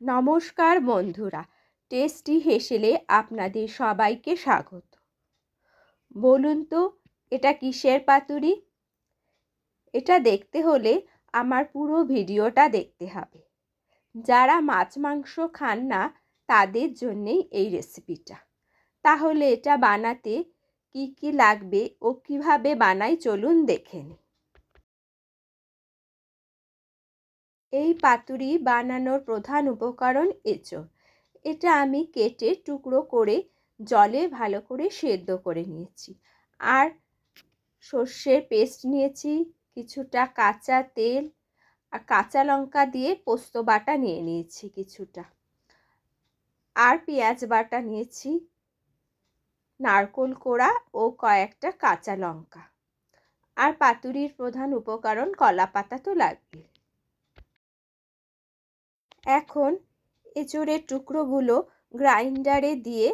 নমস্কার বন্ধুরা, টেস্টি হেসেলে আপনাদের সবাইকে স্বাগত। বলুন তো, এটা কিসের পাতুরি? এটা দেখতে হলে আমার পুরো ভিডিওটা দেখতে হবে। যারা মাছ মাংস খান না তাদের জন্যেই এই রেসিপিটা। তাহলে এটা বানাতে কি কি লাগবে ও কিভাবে বানাই চলুন দেখে নিই। এই পাতুরি বানানোর প্রধান উপকরণ এঁচোড়। এটা আমি কেটে টুকরো করে জলে ভালো করে সেদ্ধ করে নিয়েছি। আর সর্ষের পেস্ট নিয়েছি, কিছুটা কাঁচা তেল আর কাঁচা লঙ্কা দিয়ে পোস্ত বাটা নিয়ে নিয়েছি কিছুটা, আর পেঁয়াজ বাটা নিয়েছি, নারকেল কোড়া ও কয়েকটা কাঁচা লঙ্কা। আর পাতুরির প্রধান উপকরণ কলা পাতা তো লাগবে। এখন এঁচোড়ের টুকরোগুলো গ্রাইন্ডারে দিয়ে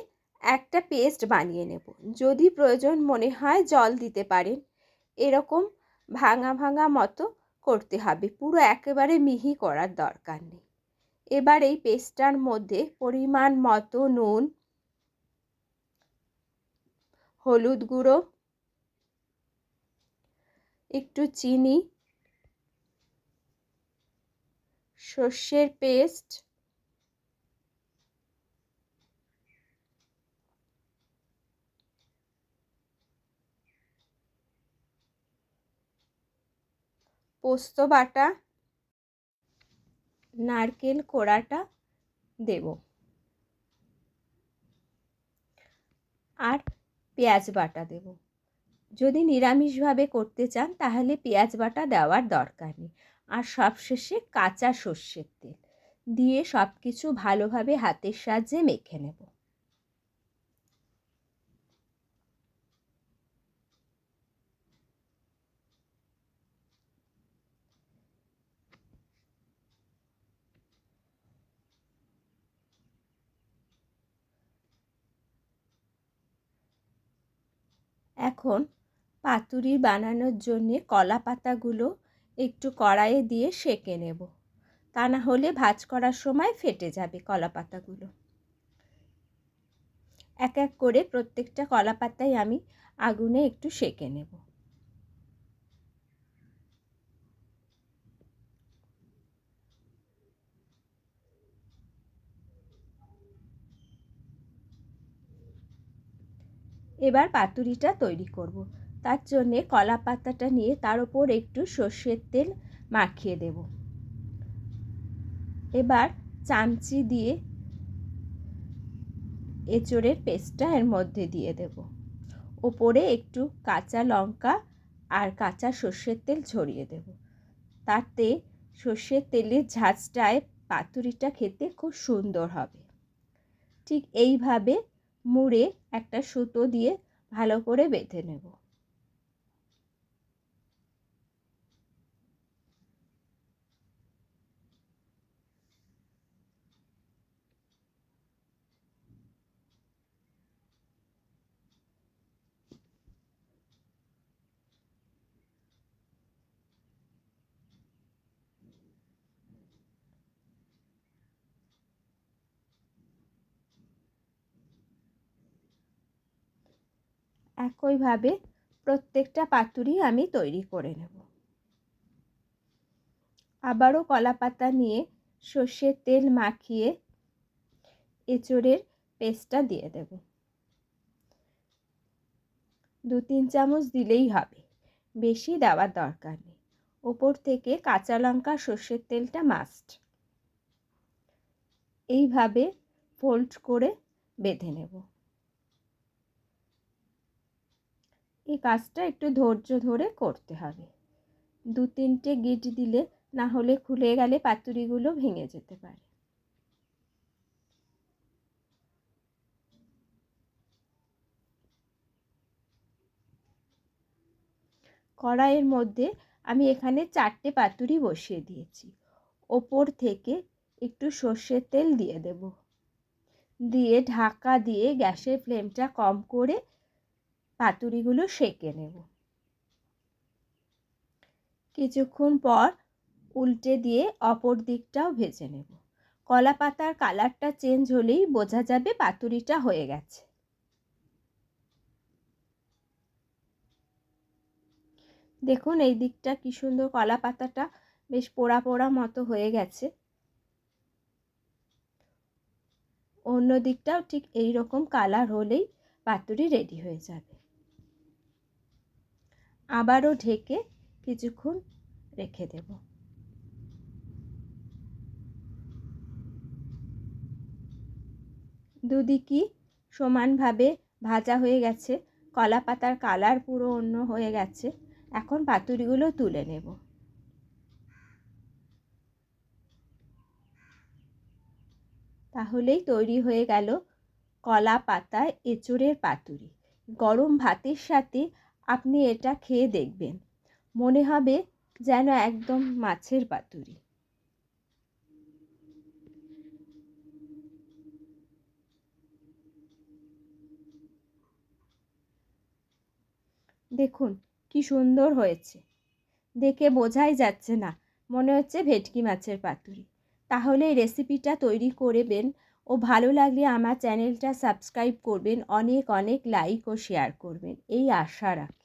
একটা পেস্ট বানিয়ে নেব। যদি প্রয়োজন মনে হয় জল দিতে পারেন। এরকম ভাঙা ভাঙা মতো করতে হবে, পুরো একেবারে মিহি করার দরকার নেই। এবার এই পেস্টটার মধ্যে পরিমাণ মতো নুন, হলুদ গুঁড়ো, একটু চিনি, সর্ষের পেস্ট, পোস্ত বাটা, নারকেল কোড়াটা দেব, আর পেঁয়াজ বাটা দেব। যদি নিরামিষভাবে করতে চান তাহলে পেঁয়াজ বাটা দেওয়ার দরকার নেই। আর সবশেষে কাঁচা সর্ষের তেল দিয়ে সব কিছু ভালোভাবে হাতের সাহায্যে মেখে নেব। এখন পাতুরি বানানোর জন্যে কলা পাতাগুলো একটু কড়াইয়ে দিয়ে সেঁকে নেব, তা না হলে ভাঁজ করার সময় ফেটে যাবে কলা পাতাগুলো। এক এক করে প্রত্যেকটা কলা পাতাই আমি আগুনে একটু সেঁকে নেব। এবার পাতুরিটা তৈরি করব। তার জন্যে কলা পাতাটা নিয়ে তার উপর একটু সর্ষের তেল মাখিয়ে দেব। এবার চামচি দিয়ে এঁচোড়ের পেস্টটা এর মধ্যে দিয়ে দেব। ওপরে একটু কাঁচা লঙ্কা আর কাঁচা সর্ষের তেল ছড়িয়ে দেব। তাতে সর্ষের তেলের ঝাঁঝটায় পাতুরিটা খেতে খুব সুন্দর হবে। ঠিক এইভাবে মুড়ে একটা সুতো দিয়ে ভালো করে বেঁধে নেব। একইভাবে প্রত্যেকটা পাতুরি আমি তৈরি করে নেব। আবারও কলা পাতা নিয়ে সর্ষের তেল মাখিয়ে এঁচোড়ের পেস্টটা দিয়ে দেব। 2-3 চামচ দিলেই হবে, বেশি দেওয়ার দরকার নেই। ওপর থেকে কাঁচা লঙ্কা সর্ষের তেলটা মাস্ট। এইভাবে ফোল্ড করে বেঁধে নেব। এই কাজটা একটু ধৈর্য ধরে করতে হবে। 2-3টে গিঁট দিলে না হলে খুলে গেলে পাতুরিগুলো ভেঙে যেতে পারে। কড়াইয়ের মধ্যে আমি এখানে 4টে পাতুরি বসিয়ে দিয়েছি। ওপর থেকে একটু সর্ষের তেল দিয়ে দেব, দিয়ে ঢাকা দিয়ে গ্যাসের ফ্লেমটা কম করে পাতুরিগুলো সেঁকে নেব। কিছুক্ষণ পর উল্টে দিয়ে অপর দিকটাও ভেজে নেব। কলা পাতার কালারটা চেঞ্জ হলেই বোঝা যাবে পাতুরিটা হয়ে গেছে। দেখুন এই দিকটা কি সুন্দর কলা পাতাটা বেশ পোড়া পোড়া মতো হয়ে গেছে। অন্য দিকটাও ঠিক এই রকম কালার হলেই পাতুরি রেডি হয়ে যাবে। আবারও ঢেকে কিছুক্ষণ রেখে দেব। দুদিকই সমানভাবে ভাজা হয়ে গেছে, কলা পাতার কালার পুরো অন্য হয়ে গেছে। এখন পাতুরিগুলো তুলে নেব। তাহলেই তৈরি হয়ে গেল কলা পাতায় এঁচোড়ের পাতুরি। গরম ভাতের সাথে আপনি এটা খেয়ে দেখবেন, মনে হবে যেন একদম মাছের পাতুরি। দেখুন কি সুন্দর হয়েছে, দেখে বোঝাই যাচ্ছে না, মনে হচ্ছে ভেটকি মাছের পাতুরি। তাহলে এই রেসিপিটা তৈরি করবেন ও ভালো লাগলে আমার চ্যানেলটা সাবস্ক্রাইব করবেন, অনেক অনেক লাইক ও শেয়ার করবেন এই আশা রাখি।